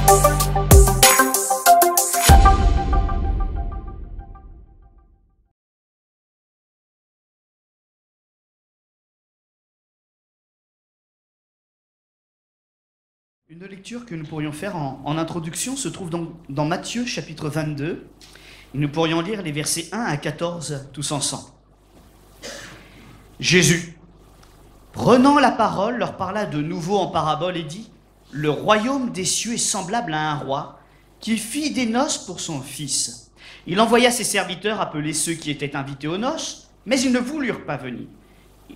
Une lecture que nous pourrions faire en introduction se trouve donc dans Matthieu chapitre 22. Et nous pourrions lire les versets 1 à 14 tous ensemble. Jésus, prenant la parole, leur parla de nouveau en parabole et dit : le royaume des cieux est semblable à un roi qui fit des noces pour son fils. Il envoya ses serviteurs appeler ceux qui étaient invités aux noces, mais ils ne voulurent pas venir.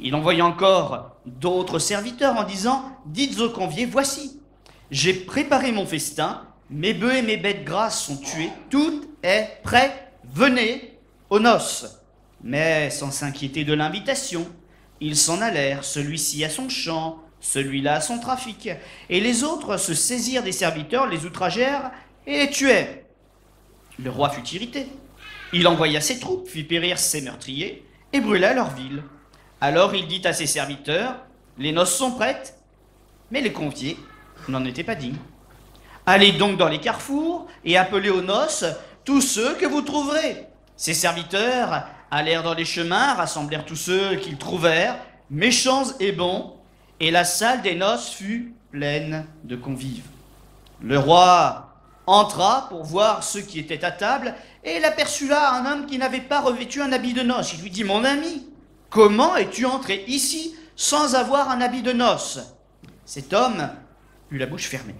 Il envoya encore d'autres serviteurs en disant : dites aux conviés, voici, j'ai préparé mon festin, mes bœufs et mes bêtes grasses sont tués, tout est prêt, venez aux noces. Mais sans s'inquiéter de l'invitation, ils s'en allèrent, celui-ci à son champ, celui-là à son trafic. Et les autres se saisirent des serviteurs, les outragèrent et les tuèrent. Le roi fut irrité. Il envoya ses troupes, fit périr ses meurtriers et brûla leur ville. Alors il dit à ses serviteurs : les noces sont prêtes, mais les conviés n'en étaient pas dignes. Allez donc dans les carrefours et appelez aux noces tous ceux que vous trouverez. Ses serviteurs allèrent dans les chemins, rassemblèrent tous ceux qu'ils trouvèrent, méchants et bons, et la salle des noces fut pleine de convives. Le roi entra pour voir ceux qui étaient à table, et il aperçut là un homme qui n'avait pas revêtu un habit de noces. Il lui dit : mon ami, comment es-tu entré ici sans avoir un habit de noces ? Cet homme eut la bouche fermée.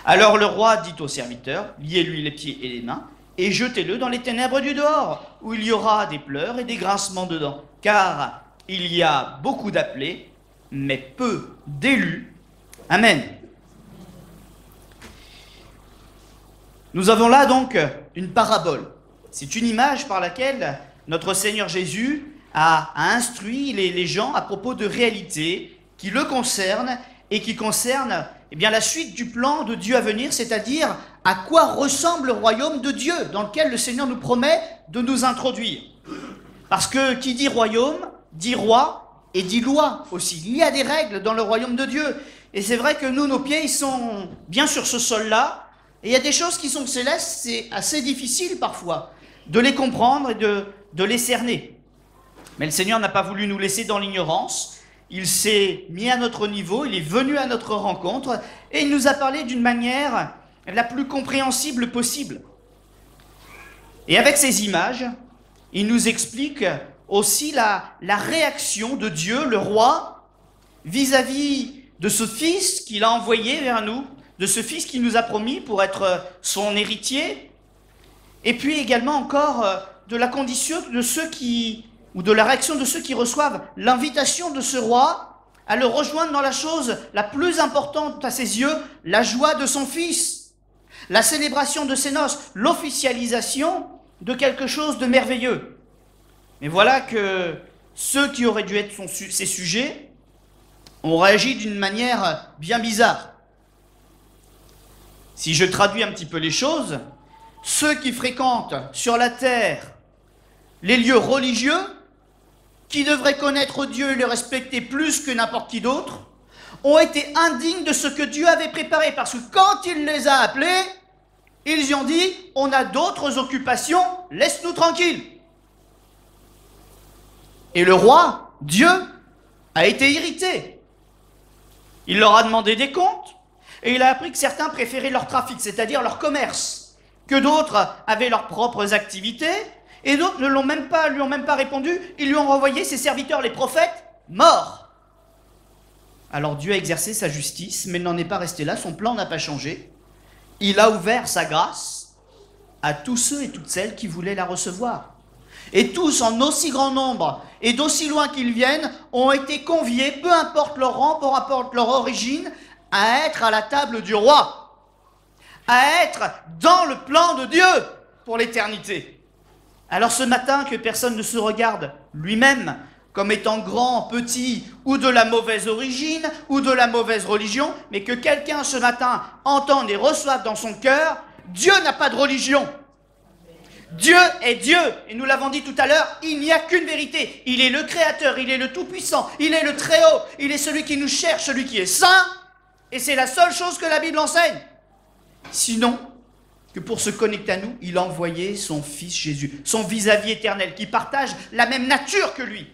Alors le roi dit aux serviteurs : liez-lui les pieds et les mains, et jetez-le dans les ténèbres du dehors, où il y aura des pleurs et des grincements de dents. Car il y a beaucoup d'appelés, mais peu d'élus. Amen. Nous avons là donc une parabole. C'est une image par laquelle notre Seigneur Jésus a instruit les gens à propos de réalités qui le concernent et qui concernent la suite du plan de Dieu à venir, c'est-à-dire à quoi ressemble le royaume de Dieu dans lequel le Seigneur nous promet de nous introduire. Parce que qui dit royaume, dit roi et dit loi aussi. Il y a des règles dans le royaume de Dieu. Et c'est vrai que nous, nos pieds, ils sont bien sur ce sol-là. Et il y a des choses qui sont célestes, c'est assez difficile parfois de les comprendre et de les cerner. Mais le Seigneur n'a pas voulu nous laisser dans l'ignorance. Il s'est mis à notre niveau, il est venu à notre rencontre et il nous a parlé d'une manière la plus compréhensible possible. Et avec ces images, il nous explique aussi la réaction de Dieu, le roi, vis-à-vis de ce fils qu'il a envoyé vers nous, de ce fils qu'il nous a promis pour être son héritier, et puis également encore de la condition de ceux qui, ou de la réaction de ceux qui reçoivent l'invitation de ce roi à le rejoindre dans la chose la plus importante à ses yeux, la joie de son fils, la célébration de ses noces, l'officialisation de quelque chose de merveilleux. Mais voilà que ceux qui auraient dû être ses sujets ont réagi d'une manière bien bizarre. Si je traduis un petit peu les choses, ceux qui fréquentent sur la terre les lieux religieux, qui devraient connaître Dieu et le respecter plus que n'importe qui d'autre, ont été indignes de ce que Dieu avait préparé. Parce que quand il les a appelés, ils y ont dit : on a d'autres occupations, laisse-nous tranquilles. Et le roi, Dieu, a été irrité. Il leur a demandé des comptes, et il a appris que certains préféraient leur trafic, c'est-à-dire leur commerce, que d'autres avaient leurs propres activités, et d'autres ne lui ont même pas répondu. Ils lui ont renvoyé ses serviteurs, les prophètes, morts. Alors Dieu a exercé sa justice, mais il n'en est pas resté là, son plan n'a pas changé. Il a ouvert sa grâce à tous ceux et toutes celles qui voulaient la recevoir. Et tous, en aussi grand nombre et d'aussi loin qu'ils viennent, ont été conviés, peu importe leur rang, peu importe leur origine, à être à la table du roi, à être dans le plan de Dieu pour l'éternité. Alors ce matin, que personne ne se regarde lui-même comme étant grand, petit, ou de la mauvaise origine, ou de la mauvaise religion, mais que quelqu'un ce matin entende et reçoive dans son cœur, Dieu n'a pas de religion. Dieu est Dieu, et nous l'avons dit tout à l'heure, il n'y a qu'une vérité. Il est le Créateur, il est le Tout-Puissant, il est le Très-Haut, il est celui qui nous cherche, celui qui est saint, et c'est la seule chose que la Bible enseigne. Sinon, que pour se connecter à nous, il a envoyé son Fils Jésus, son vis-à-vis éternel, qui partage la même nature que lui.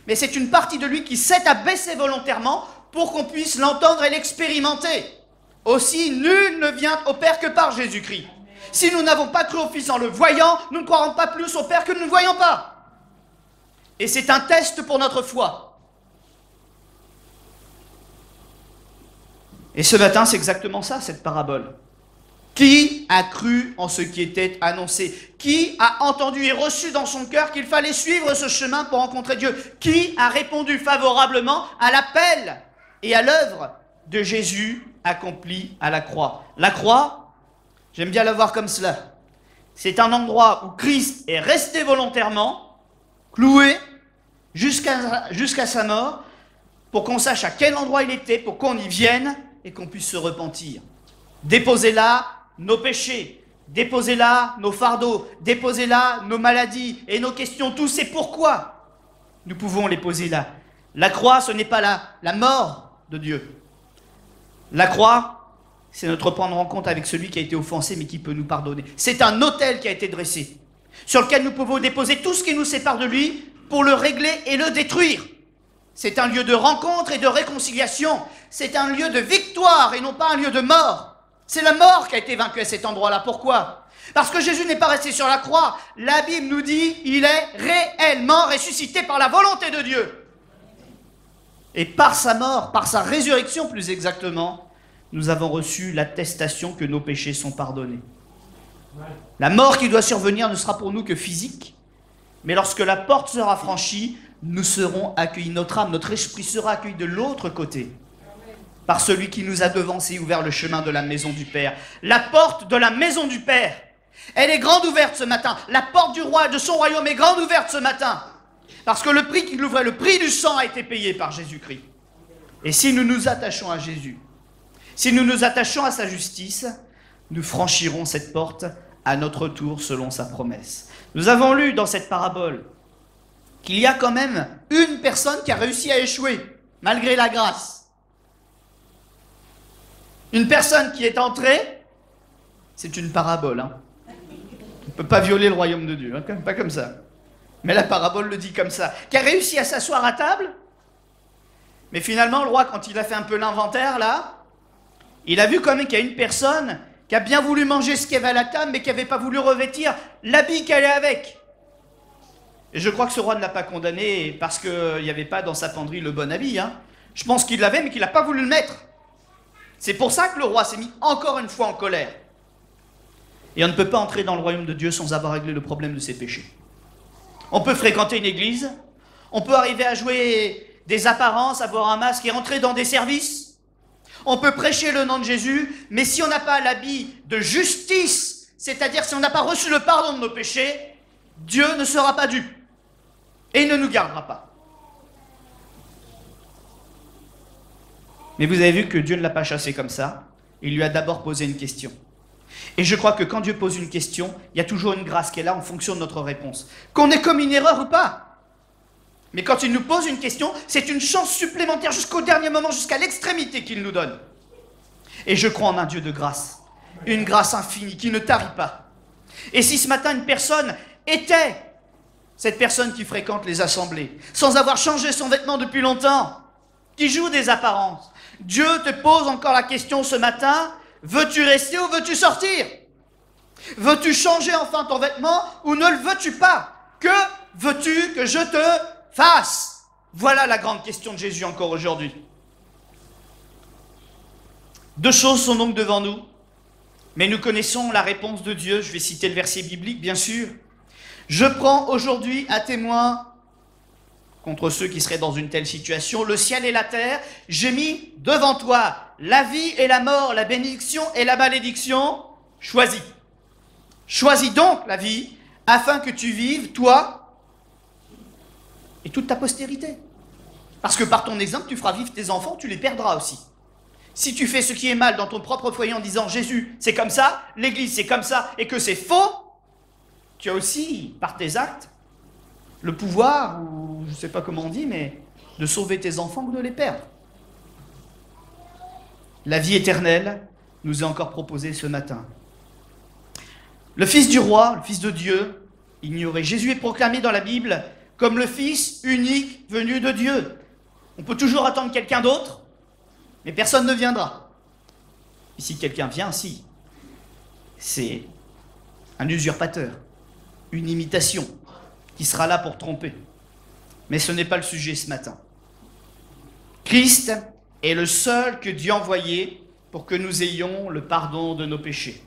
Mais c'est une partie de lui qui s'est abaissée volontairement pour qu'on puisse l'entendre et l'expérimenter. Aussi, nul ne vient au Père que par Jésus-Christ. Si nous n'avons pas cru au Fils en le voyant, nous ne croirons pas plus au Père que nous ne voyons pas. Et c'est un test pour notre foi. Et ce matin, c'est exactement ça, cette parabole. Qui a cru en ce qui était annoncé? Qui a entendu et reçu dans son cœur qu'il fallait suivre ce chemin pour rencontrer Dieu? Qui a répondu favorablement à l'appel et à l'œuvre de Jésus accompli à la croix? La croix, j'aime bien la voir comme cela. C'est un endroit où Christ est resté volontairement, cloué, jusqu'à sa mort, pour qu'on sache à quel endroit il était, pour qu'on y vienne et qu'on puisse se repentir. Déposez là nos péchés, déposez là nos fardeaux, déposez là nos maladies et nos questions, tout c'est pourquoi nous pouvons les poser là. La croix, ce n'est pas la mort de Dieu. La croix, c'est notre point de rencontre avec celui qui a été offensé mais qui peut nous pardonner. C'est un autel qui a été dressé, sur lequel nous pouvons déposer tout ce qui nous sépare de lui pour le régler et le détruire. C'est un lieu de rencontre et de réconciliation. C'est un lieu de victoire et non pas un lieu de mort. C'est la mort qui a été vaincue à cet endroit-là. Pourquoi? Parce que Jésus n'est pas resté sur la croix. La Bible nous dit qu'il est réellement ressuscité par la volonté de Dieu. Et par sa mort, par sa résurrection plus exactement, nous avons reçu l'attestation que nos péchés sont pardonnés. La mort qui doit survenir ne sera pour nous que physique, mais lorsque la porte sera franchie, nous serons accueillis, notre âme, notre esprit sera accueilli de l'autre côté, par celui qui nous a devancés et ouvert le chemin de la maison du Père. La porte de la maison du Père, elle est grande ouverte ce matin. La porte du roi, de son royaume est grande ouverte ce matin. Parce que le prix qu'il ouvrait, le prix du sang a été payé par Jésus-Christ. Et si nous nous attachons à Jésus, si nous nous attachons à sa justice, nous franchirons cette porte à notre tour selon sa promesse. Nous avons lu dans cette parabole qu'il y a quand même une personne qui a réussi à échouer, malgré la grâce. Une personne qui est entrée, c'est une parabole. On ne peut pas violer le royaume de Dieu, pas comme ça. Mais la parabole le dit comme ça. Qui a réussi à s'asseoir à table, mais finalement, le roi, quand il a fait un peu l'inventaire, là, il a vu quand même qu'il y a une personne qui a bien voulu manger ce qu'il y avait à la table, mais qui n'avait pas voulu revêtir l'habit qu'elle est avec. Et je crois que ce roi ne l'a pas condamné parce qu'il n'y avait pas dans sa penderie le bon habit. Je pense qu'il l'avait, mais qu'il n'a pas voulu le mettre. C'est pour ça que le roi s'est mis encore une fois en colère. Et on ne peut pas entrer dans le royaume de Dieu sans avoir réglé le problème de ses péchés. On peut fréquenter une église, on peut arriver à jouer des apparences, avoir un masque et entrer dans des services. On peut prêcher le nom de Jésus, mais si on n'a pas l'habit de justice, c'est-à-dire si on n'a pas reçu le pardon de nos péchés, Dieu ne sera pas dupe et il ne nous gardera pas. Mais vous avez vu que Dieu ne l'a pas chassé comme ça. Il lui a d'abord posé une question. Et je crois que quand Dieu pose une question, il y a toujours une grâce qui est là en fonction de notre réponse. Qu'on ait commis une erreur ou pas. Mais quand il nous pose une question, c'est une chance supplémentaire jusqu'au dernier moment, jusqu'à l'extrémité qu'il nous donne. Et je crois en un Dieu de grâce. Une grâce infinie qui ne tarit pas. Et si ce matin une personne était cette personne qui fréquente les assemblées, sans avoir changé son vêtement depuis longtemps, qui joue des apparences, Dieu te pose encore la question ce matin, veux-tu rester ou veux-tu sortir? Veux-tu changer enfin ton vêtement ou ne le veux-tu pas? Que veux-tu que je te fasse? Voilà la grande question de Jésus encore aujourd'hui. Deux choses sont donc devant nous, mais nous connaissons la réponse de Dieu. Je vais citer le verset biblique, bien sûr. Je prends aujourd'hui à témoin contre ceux qui seraient dans une telle situation, le ciel et la terre, j'ai mis devant toi la vie et la mort, la bénédiction et la malédiction, choisis. Choisis donc la vie, afin que tu vives, toi, et toute ta postérité. Parce que par ton exemple, tu feras vivre tes enfants, tu les perdras aussi. Si tu fais ce qui est mal dans ton propre foyer en disant « Jésus, c'est comme ça, l'Église, c'est comme ça », et que c'est faux, tu as aussi, par tes actes, le pouvoir, ou je ne sais pas comment on dit, mais de sauver tes enfants ou de les perdre. La vie éternelle, nous est encore proposé ce matin. Le Fils du roi, le Fils de Dieu, ignoré. Jésus est proclamé dans la Bible comme le Fils unique venu de Dieu. On peut toujours attendre quelqu'un d'autre, mais personne ne viendra. Et si quelqu'un vient, si, c'est un usurpateur, une imitation, qui sera là pour tromper. Mais ce n'est pas le sujet ce matin. Christ est le seul que Dieu a envoyé pour que nous ayons le pardon de nos péchés.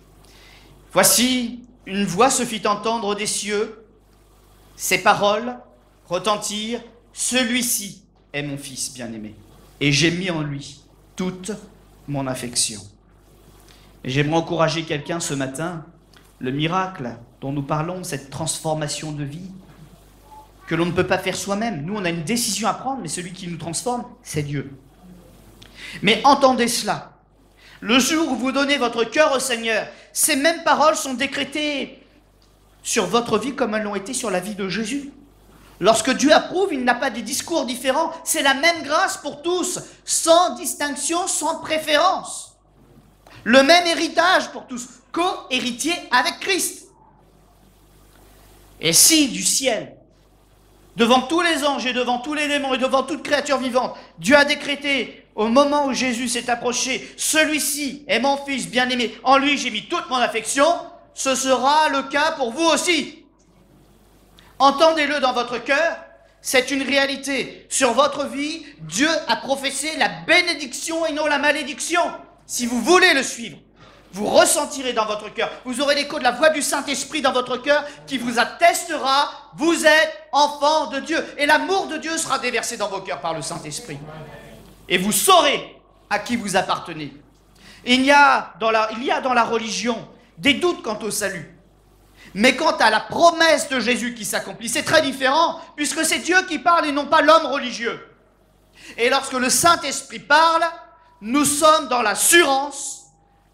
Voici, une voix se fit entendre des cieux, ces paroles retentirent, celui-ci est mon Fils bien-aimé, et j'ai mis en lui toute mon affection. Et j'aimerais encourager quelqu'un ce matin, le miracle dont nous parlons, cette transformation de vie, que l'on ne peut pas faire soi-même. Nous, on a une décision à prendre, mais celui qui nous transforme, c'est Dieu. Mais entendez cela. Le jour où vous donnez votre cœur au Seigneur, ces mêmes paroles sont décrétées sur votre vie comme elles l'ont été sur la vie de Jésus. Lorsque Dieu approuve, il n'a pas des discours différents. C'est la même grâce pour tous, sans distinction, sans préférence. Le même héritage pour tous, co-héritier avec Christ. Et si du ciel, devant tous les anges et devant tous les démons et devant toute créature vivante, Dieu a décrété, au moment où Jésus s'est approché, celui-ci est mon Fils bien-aimé, en lui j'ai mis toute mon affection, ce sera le cas pour vous aussi. Entendez-le dans votre cœur, c'est une réalité. Sur votre vie, Dieu a professé la bénédiction et non la malédiction. Si vous voulez le suivre, vous ressentirez dans votre cœur, vous aurez l'écho de la voix du Saint-Esprit dans votre cœur qui vous attestera, vous êtes enfant de Dieu. Et l'amour de Dieu sera déversé dans vos cœurs par le Saint-Esprit. Et vous saurez à qui vous appartenez. Il y a dans la religion des doutes quant au salut. Mais quant à la promesse de Jésus qui s'accomplit, c'est très différent, puisque c'est Dieu qui parle et non pas l'homme religieux. Et lorsque le Saint-Esprit parle, nous sommes dans l'assurance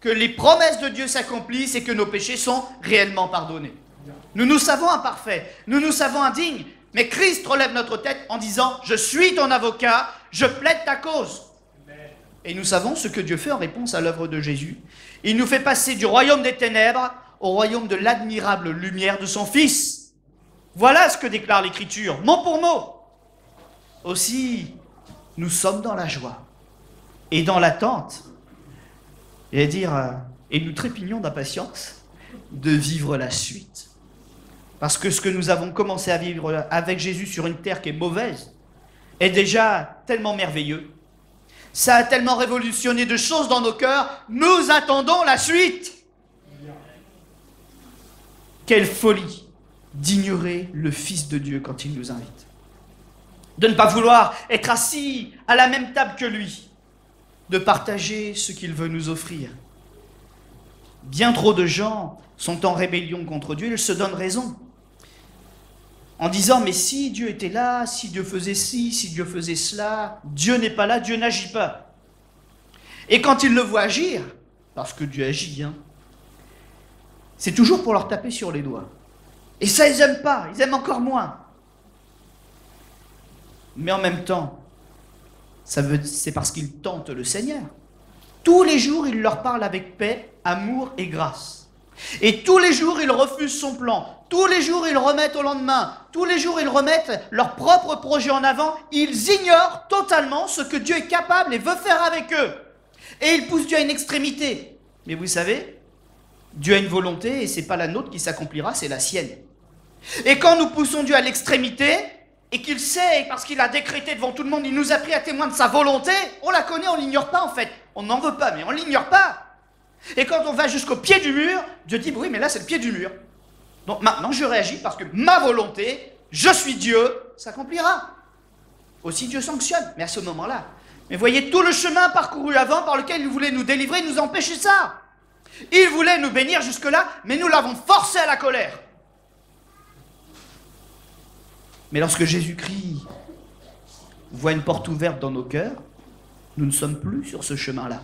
que les promesses de Dieu s'accomplissent et que nos péchés sont réellement pardonnés. Nous nous savons imparfaits, nous nous savons indignes, mais Christ relève notre tête en disant « Je suis ton avocat, je plaide ta cause ». Et nous savons ce que Dieu fait en réponse à l'œuvre de Jésus. Il nous fait passer du royaume des ténèbres au royaume de l'admirable lumière de son Fils. Voilà ce que déclare l'Écriture, mot pour mot. Aussi, nous sommes dans la joie et dans l'attente, et nous trépignons d'impatience de vivre la suite. Parce que ce que nous avons commencé à vivre avec Jésus sur une terre qui est mauvaise est déjà tellement merveilleux. Ça a tellement révolutionné de choses dans nos cœurs, nous attendons la suite. Quelle folie d'ignorer le Fils de Dieu quand il nous invite. De ne pas vouloir être assis à la même table que lui. De partager ce qu'il veut nous offrir. Bien trop de gens sont en rébellion contre Dieu, ils se donnent raison. En disant, mais si Dieu était là, si Dieu faisait ci, si Dieu faisait cela, Dieu n'est pas là, Dieu n'agit pas. Et quand ils le voient agir, parce que Dieu agit, c'est toujours pour leur taper sur les doigts. Et ça, ils n'aiment pas, ils aiment encore moins. Mais en même temps, c'est parce qu'ils tentent le Seigneur. Tous les jours, il leur parle avec paix, amour et grâce. Et tous les jours, ils refusent son plan. Tous les jours, ils remettent au lendemain. Tous les jours, ils remettent leur propre projet en avant. Ils ignorent totalement ce que Dieu est capable et veut faire avec eux. Et ils poussent Dieu à une extrémité. Mais vous savez, Dieu a une volonté et ce n'est pas la nôtre qui s'accomplira, c'est la sienne. Et quand nous poussons Dieu à l'extrémité, et qu'il sait, parce qu'il a décrété devant tout le monde, il nous a pris à témoin de sa volonté, on la connaît, on ne l'ignore pas en fait. On n'en veut pas, mais on ne l'ignore pas. Et quand on va jusqu'au pied du mur, Dieu dit, oui, mais là c'est le pied du mur. Donc maintenant je réagis parce que ma volonté, je suis Dieu, s'accomplira. Aussi Dieu sanctionne, mais à ce moment-là. Mais voyez tout le chemin parcouru avant par lequel il voulait nous délivrer, nous empêcher ça. Il voulait nous bénir jusque-là, mais nous l'avons forcé à la colère. Mais lorsque Jésus-Christ voit une porte ouverte dans nos cœurs, nous ne sommes plus sur ce chemin-là,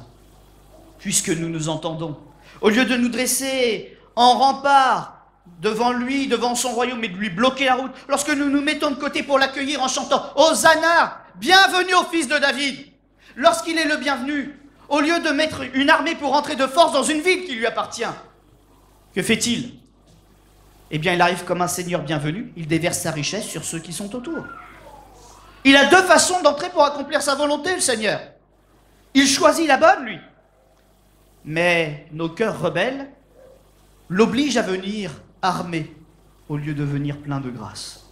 puisque nous nous entendons. Au lieu de nous dresser en rempart devant lui, devant son royaume, et de lui bloquer la route, lorsque nous nous mettons de côté pour l'accueillir en chantant « Hosanna, bienvenue au fils de David », lorsqu'il est le bienvenu, au lieu de mettre une armée pour entrer de force dans une ville qui lui appartient, que fait-il? Eh bien, il arrive comme un seigneur bienvenu, il déverse sa richesse sur ceux qui sont autour. Il a deux façons d'entrer pour accomplir sa volonté, le Seigneur. Il choisit la bonne, lui. Mais nos cœurs rebelles l'obligent à venir armé au lieu de venir plein de grâce.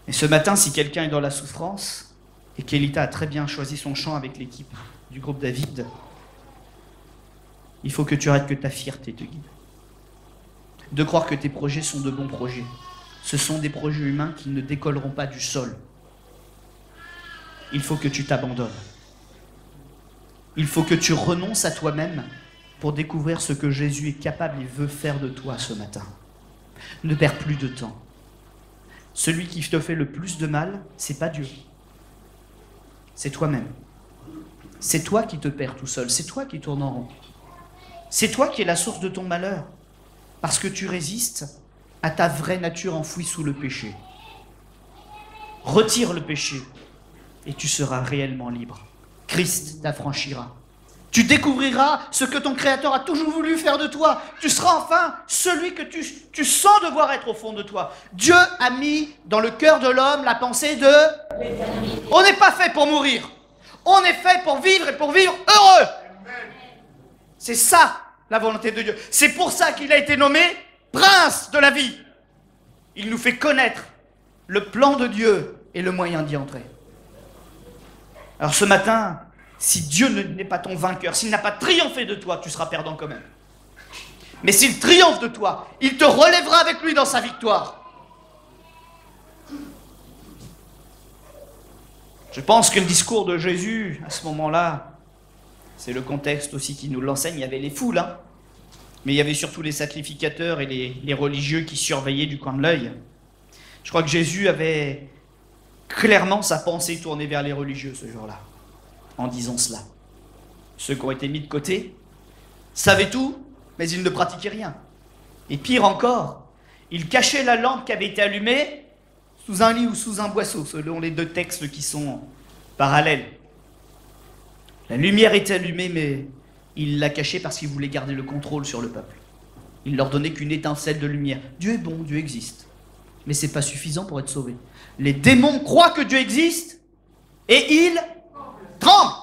Et ce matin, si quelqu'un est dans la souffrance, et qu'Elita a très bien choisi son chant avec l'équipe du groupe David, il faut que tu arrêtes que ta fierté te guide. De croire que tes projets sont de bons projets. Ce sont des projets humains qui ne décolleront pas du sol. Il faut que tu t'abandonnes. Il faut que tu renonces à toi-même pour découvrir ce que Jésus est capable et veut faire de toi ce matin. Ne perds plus de temps. Celui qui te fait le plus de mal, c'est pas Dieu. C'est toi-même. C'est toi qui te perds tout seul. C'est toi qui tournes en rond. C'est toi qui es la source de ton malheur. Parce que tu résistes à ta vraie nature enfouie sous le péché. Retire le péché et tu seras réellement libre. Christ t'affranchira. Tu découvriras ce que ton Créateur a toujours voulu faire de toi. Tu seras enfin celui que tu sens devoir être au fond de toi. Dieu a mis dans le cœur de l'homme la pensée de... On n'est pas fait pour mourir. On est fait pour vivre et pour vivre heureux. C'est ça la volonté de Dieu. C'est pour ça qu'il a été nommé Prince de la vie. Il nous fait connaître le plan de Dieu et le moyen d'y entrer. Alors ce matin, si Dieu n'est pas ton vainqueur, s'il n'a pas triomphé de toi, tu seras perdant quand même. Mais s'il triomphe de toi, il te relèvera avec lui dans sa victoire. Je pense que le discours de Jésus, à ce moment-là, c'est le contexte aussi qui nous l'enseigne. Il y avait les foules, hein, mais il y avait surtout les sacrificateurs et les religieux qui surveillaient du coin de l'œil. Je crois que Jésus avait clairement sa pensée tournée vers les religieux ce jour-là, en disant cela. Ceux qui ont été mis de côté savaient tout, mais ils ne pratiquaient rien. Et pire encore, ils cachaient la lampe qui avait été allumée sous un lit ou sous un boisseau, selon les deux textes qui sont parallèles. La lumière était allumée, mais il l'a cachée parce qu'il voulait garder le contrôle sur le peuple. Il leur donnait qu'une étincelle de lumière. Dieu est bon, Dieu existe. Mais ce n'est pas suffisant pour être sauvé. Les démons croient que Dieu existe et ils tremblent.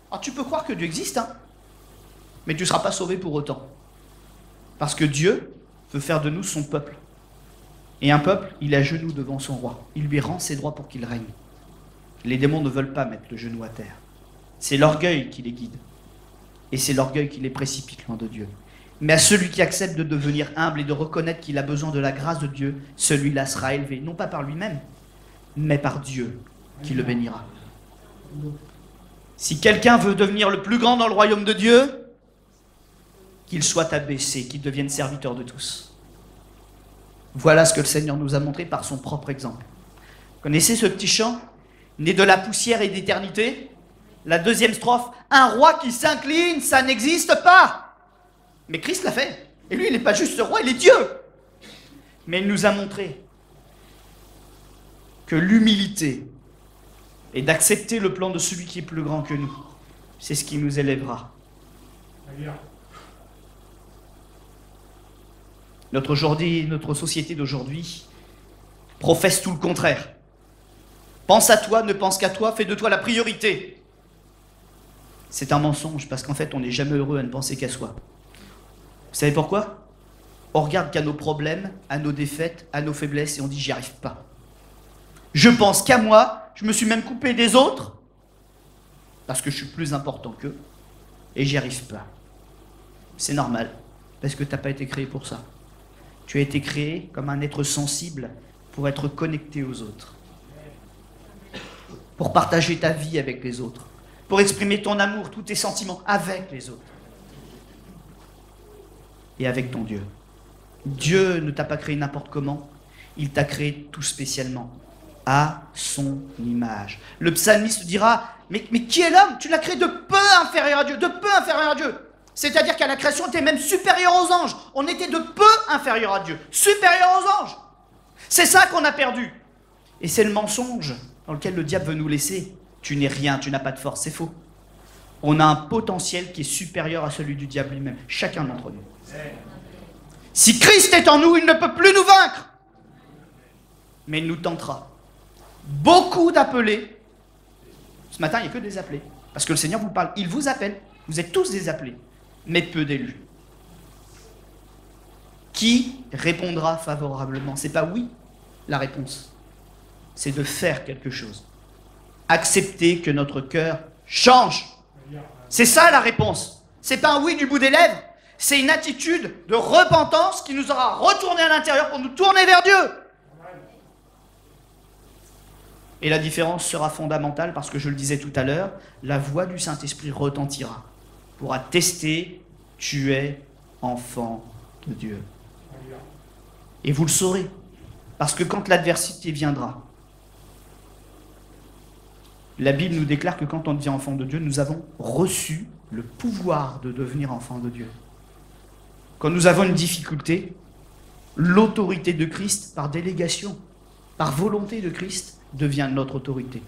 Alors tu peux croire que Dieu existe, hein, mais tu ne seras pas sauvé pour autant. Parce que Dieu veut faire de nous son peuple. Et un peuple, il est à genoux devant son roi. Il lui rend ses droits pour qu'il règne. Les démons ne veulent pas mettre le genou à terre. C'est l'orgueil qui les guide. Et c'est l'orgueil qui les précipite loin de Dieu. Mais à celui qui accepte de devenir humble et de reconnaître qu'il a besoin de la grâce de Dieu, celui-là sera élevé, non pas par lui-même, mais par Dieu qui le bénira. Si quelqu'un veut devenir le plus grand dans le royaume de Dieu, qu'il soit abaissé, qu'il devienne serviteur de tous. Voilà ce que le Seigneur nous a montré par son propre exemple. Vous connaissez ce petit chant? Né de la poussière et d'éternité. La deuxième strophe, un roi qui s'incline, ça n'existe pas. Mais Christ l'a fait. Et lui, il n'est pas juste roi, il est Dieu. Mais il nous a montré que l'humilité et d'accepter le plan de celui qui est plus grand que nous, c'est ce qui nous élèvera. Notre société d'aujourd'hui professe tout le contraire. Pense à toi, ne pense qu'à toi, fais de toi la priorité. C'est un mensonge, parce qu'en fait, on n'est jamais heureux à ne penser qu'à soi. Vous savez pourquoi? On regarde qu'à nos problèmes, à nos défaites, à nos faiblesses, et on dit « j'y arrive pas ». Je pense qu'à moi, je me suis même coupé des autres, parce que je suis plus important qu'eux, et j'y arrive pas. C'est normal, parce que tu n'as pas été créé pour ça. Tu as été créé comme un être sensible pour être connecté aux autres, pour partager ta vie avec les autres, pour exprimer ton amour, tous tes sentiments avec les autres et avec ton Dieu. Dieu ne t'a pas créé n'importe comment, il t'a créé tout spécialement, à son image. Le psalmiste dira, mais qui est l'homme? Tu l'as créé de peu inférieur à Dieu, de peu inférieur à Dieu. C'est-à-dire qu'à la création, on était même supérieur aux anges. On était de peu inférieur à Dieu, supérieur aux anges. C'est ça qu'on a perdu. Et c'est le mensonge dans lequel le diable veut nous laisser. Tu n'es rien, tu n'as pas de force, c'est faux. On a un potentiel qui est supérieur à celui du diable lui-même, chacun d'entre nous. Si Christ est en nous, il ne peut plus nous vaincre. Mais il nous tentera. Beaucoup d'appelés. Ce matin, il n'y a que des appelés. Parce que le Seigneur vous parle. Il vous appelle. Vous êtes tous des appelés. Mais peu d'élus. Qui répondra favorablement? C'est pas oui, la réponse. C'est de faire quelque chose. Accepter que notre cœur change. C'est ça la réponse. C'est pas un oui du bout des lèvres. C'est une attitude de repentance qui nous aura retourné à l'intérieur pour nous tourner vers Dieu. Et la différence sera fondamentale parce que je le disais tout à l'heure, la voix du Saint-Esprit retentira pour attester tu es enfant de Dieu. Et vous le saurez, parce que quand l'adversité viendra, la Bible nous déclare que quand on devient enfant de Dieu, nous avons reçu le pouvoir de devenir enfant de Dieu. Quand nous avons une difficulté, l'autorité de Christ, par délégation, par volonté de Christ, devient notre autorité.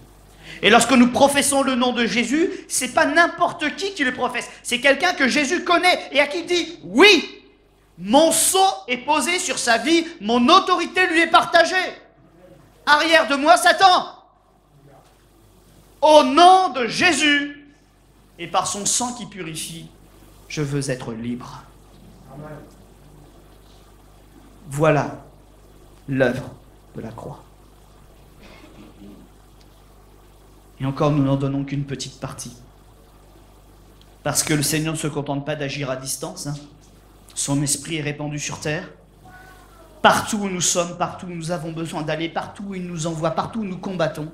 Et lorsque nous professons le nom de Jésus, c'est pas n'importe qui le professe, c'est quelqu'un que Jésus connaît et à qui il dit « Oui, mon sceau est posé sur sa vie, mon autorité lui est partagée. Arrière de moi, Satan. Au nom de Jésus et par son sang qui purifie, je veux être libre. » Voilà l'œuvre de la croix. Et encore, nous n'en donnons qu'une petite partie. Parce que le Seigneur ne se contente pas d'agir à distance. Son esprit est répandu sur terre. Partout où nous sommes, partout où nous avons besoin d'aller, partout où il nous envoie, partout où nous combattons,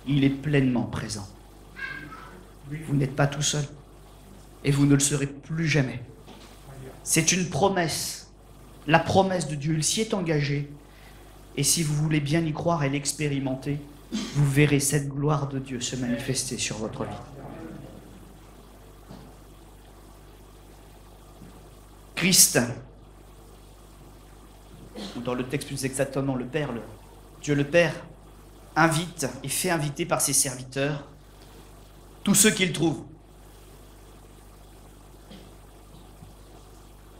il est pleinement présent. Vous n'êtes pas tout seul. Et vous ne le serez plus jamais. C'est une promesse. La promesse de Dieu, il s'y est engagé. Et si vous voulez bien y croire et l'expérimenter, vous verrez cette gloire de Dieu se manifester sur votre vie. Christ, ou dans le texte plus exactement le Père, Dieu le Père, invite et fait inviter par ses serviteurs tous ceux qu'il trouve.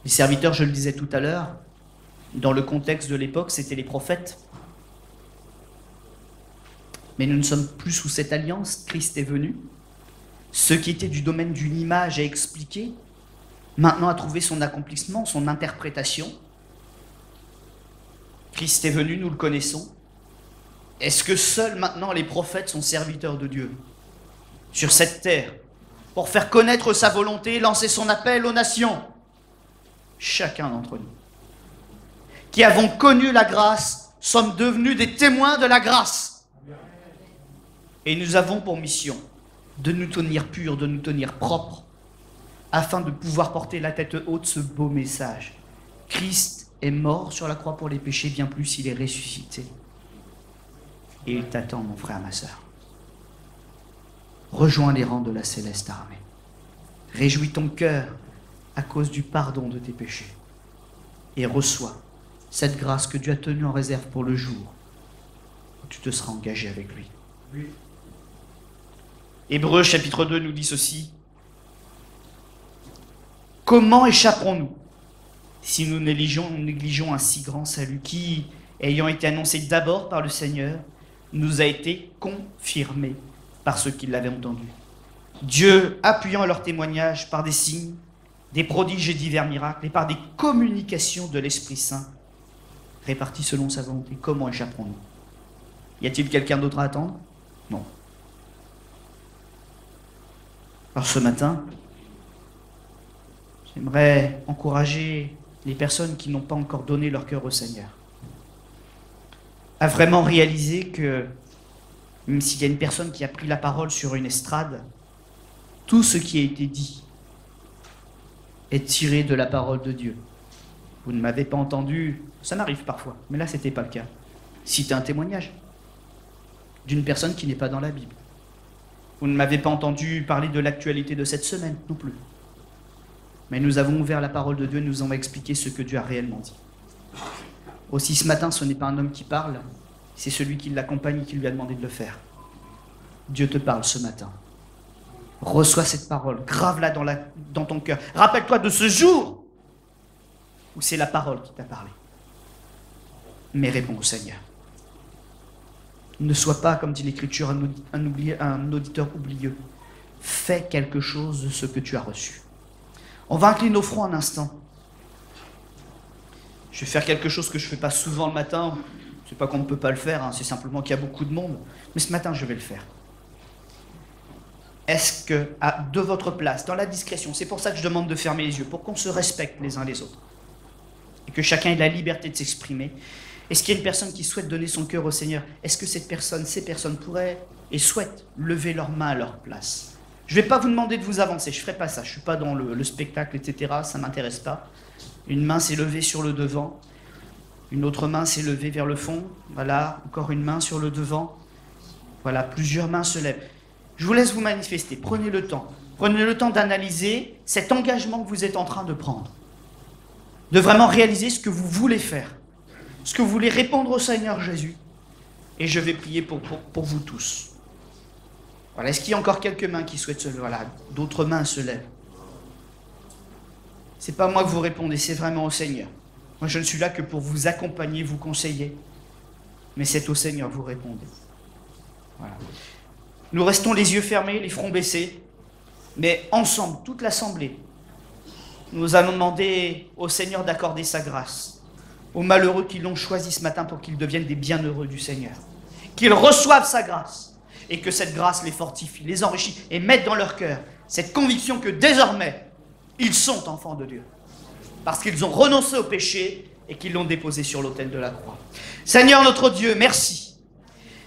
Les serviteurs, je le disais tout à l'heure, dans le contexte de l'époque, c'était les prophètes. Mais nous ne sommes plus sous cette alliance, Christ est venu. Ce qui était du domaine d'une image à expliquer, maintenant a trouvé son accomplissement, son interprétation. Christ est venu, nous le connaissons. Est-ce que seuls maintenant les prophètes sont serviteurs de Dieu sur cette terre pour faire connaître sa volonté, lancer son appel aux nations? Chacun d'entre nous, qui avons connu la grâce, sommes devenus des témoins de la grâce. Et nous avons pour mission de nous tenir purs, de nous tenir propres, afin de pouvoir porter la tête haute ce beau message. Christ est mort sur la croix pour les péchés, bien plus, il est ressuscité. Et il t'attend, mon frère, ma sœur. Rejoins les rangs de la céleste armée. Réjouis ton cœur à cause du pardon de tes péchés. Et reçois cette grâce que Dieu a tenue en réserve pour le jour où tu te seras engagé avec lui. Oui. Hébreux chapitre 2 nous dit ceci. Comment échapperons-nous si nous négligeons un si grand salut qui, ayant été annoncé d'abord par le Seigneur, nous a été confirmé par ceux qui l'avaient entendu. Dieu, appuyant leur témoignage par des signes, des prodiges et divers miracles, et par des communications de l'Esprit Saint, répartis selon sa volonté. Comment échapperons-nous? Y a-t-il quelqu'un d'autre à attendre? Non. Alors ce matin, j'aimerais encourager les personnes qui n'ont pas encore donné leur cœur au Seigneur à vraiment réaliser que, même s'il y a une personne qui a pris la parole sur une estrade, tout ce qui a été dit est tiré de la parole de Dieu. Vous ne m'avez pas entendu, ça m'arrive parfois, mais là c'était pas le cas. Citer un témoignage d'une personne qui n'est pas dans la Bible. Vous ne m'avez pas entendu parler de l'actualité de cette semaine non plus. Mais nous avons ouvert la parole de Dieu et nous avons expliqué ce que Dieu a réellement dit. Aussi ce matin, ce n'est pas un homme qui parle, c'est celui qui l'accompagne et qui lui a demandé de le faire. Dieu te parle ce matin. Reçois cette parole, grave-la dans ton cœur. Rappelle-toi de ce jour où c'est la parole qui t'a parlé. Mais réponds au Seigneur. Ne sois pas, comme dit l'Écriture, un auditeur oublieux. Fais quelque chose de ce que tu as reçu. On va incliner nos fronts un instant. Je vais faire quelque chose que je ne fais pas souvent le matin. C'est pas qu'on ne peut pas le faire, hein, c'est simplement qu'il y a beaucoup de monde. Mais ce matin, je vais le faire. Est-ce que, de votre place, dans la discrétion, c'est pour ça que je demande de fermer les yeux, pour qu'on se respecte les uns les autres, et que chacun ait la liberté de s'exprimer. Est-ce qu'il y a une personne qui souhaite donner son cœur au Seigneur? Est-ce que ces personnes pourraient et souhaitent lever leurs mains à leur place? Je ne vais pas vous demander de vous avancer, je ne ferai pas ça, je ne suis pas dans le spectacle, etc., ça ne m'intéresse pas. Une main s'est levée sur le devant, une autre main s'est levée vers le fond, voilà, encore une main sur le devant, voilà, plusieurs mains se lèvent. Je vous laisse vous manifester, prenez le temps d'analyser cet engagement que vous êtes en train de prendre, de vraiment réaliser ce que vous voulez faire, ce que vous voulez répondre au Seigneur Jésus, et je vais prier pour vous tous. Voilà, est-ce qu'il y a encore quelques mains qui souhaitent se lever? Voilà, d'autres mains se lèvent. C'est pas moi que vous répondez, c'est vraiment au Seigneur. Moi, je ne suis là que pour vous accompagner, vous conseiller, mais c'est au Seigneur que vous répondez. Voilà. Nous restons les yeux fermés, les fronts baissés, mais ensemble, toute l'assemblée, nous allons demander au Seigneur d'accorder sa grâce aux malheureux qui l'ont choisi ce matin pour qu'ils deviennent des bienheureux du Seigneur, qu'ils reçoivent sa grâce et que cette grâce les fortifie, les enrichit et mette dans leur cœur cette conviction que désormais, ils sont enfants de Dieu parce qu'ils ont renoncé au péché et qu'ils l'ont déposé sur l'autel de la croix. Seigneur notre Dieu, merci.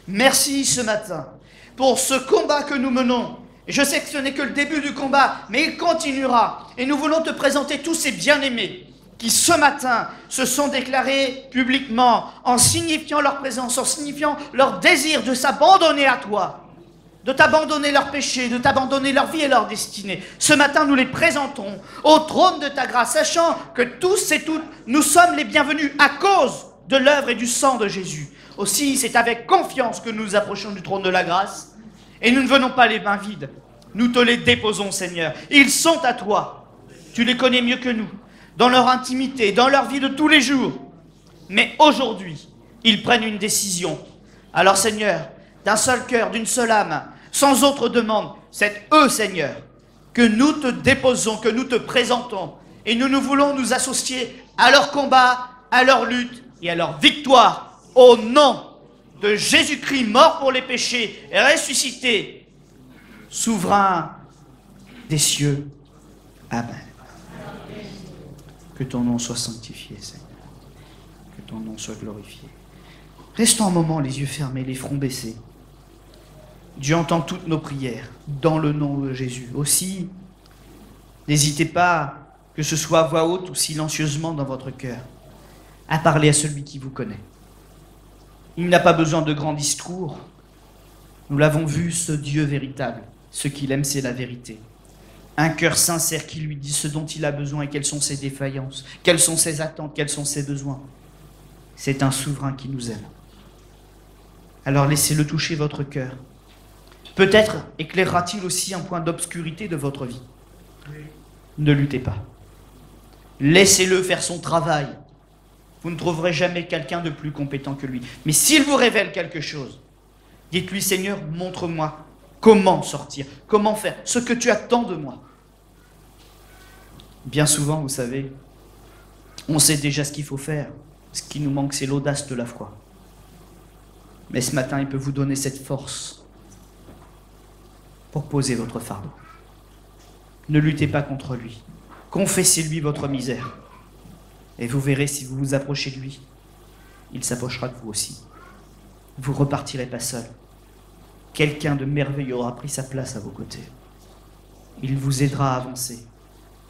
Merci ce matin pour ce combat que nous menons. Et je sais que ce n'est que le début du combat, mais il continuera. Et nous voulons te présenter tous ces bien-aimés qui ce matin se sont déclarés publiquement en signifiant leur présence, en signifiant leur désir de s'abandonner à toi, de t'abandonner leurs péchés, de t'abandonner leur vie et leur destinée. Ce matin, nous les présentons au trône de ta grâce, sachant que tous et toutes, nous sommes les bienvenus à cause de l'œuvre et du sang de Jésus. Aussi, c'est avec confiance que nous nous approchons du trône de la grâce. Et nous ne venons pas les mains vides. Nous te les déposons, Seigneur. Ils sont à toi. Tu les connais mieux que nous, dans leur intimité, dans leur vie de tous les jours. Mais aujourd'hui, ils prennent une décision. Alors, Seigneur, d'un seul cœur, d'une seule âme, sans autre demande, c'est eux, Seigneur, que nous te déposons, que nous te présentons. Et nous voulons nous associer à leur combat, à leur lutte et à leur victoire. Au nom de Jésus-Christ, mort pour les péchés, ressuscité, souverain des cieux. Amen. Que ton nom soit sanctifié, Seigneur. Que ton nom soit glorifié. Restons un moment les yeux fermés, les fronts baissés. Dieu entend toutes nos prières, dans le nom de Jésus. Aussi, n'hésitez pas, que ce soit à voix haute ou silencieusement dans votre cœur, à parler à celui qui vous connaît. Il n'a pas besoin de grands discours. Nous l'avons vu, ce Dieu véritable. Ce qu'il aime, c'est la vérité. Un cœur sincère qui lui dit ce dont il a besoin et quelles sont ses défaillances, quelles sont ses attentes, quels sont ses besoins. C'est un souverain qui nous aime. Alors laissez-le toucher votre cœur. Peut-être éclairera-t-il aussi un point d'obscurité de votre vie. Ne luttez pas. Laissez-le faire son travail. Vous ne trouverez jamais quelqu'un de plus compétent que lui. Mais s'il vous révèle quelque chose, dites-lui, Seigneur, montre-moi comment sortir, comment faire ce que tu attends de moi. Bien souvent, vous savez, on sait déjà ce qu'il faut faire. Ce qui nous manque, c'est l'audace de la foi. Mais ce matin, il peut vous donner cette force pour poser votre fardeau. Ne luttez pas contre lui. Confessez-lui votre misère. Et vous verrez, si vous vous approchez de lui, il s'approchera de vous aussi. Vous ne repartirez pas seul. Quelqu'un de merveilleux aura pris sa place à vos côtés. Il vous aidera à avancer,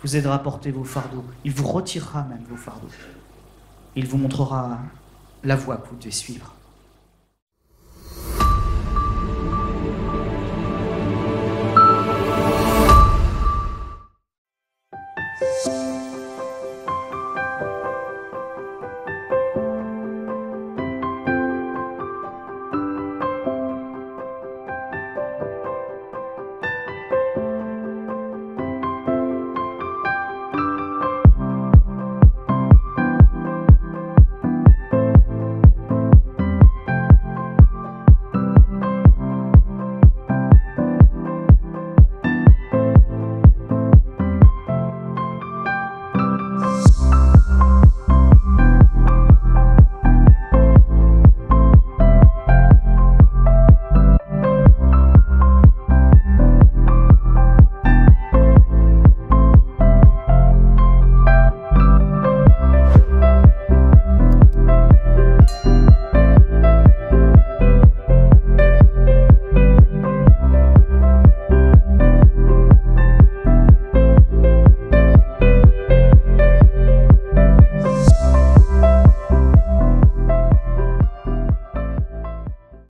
vous aidera à porter vos fardeaux. Il vous retirera même vos fardeaux. Il vous montrera la voie que vous devez suivre.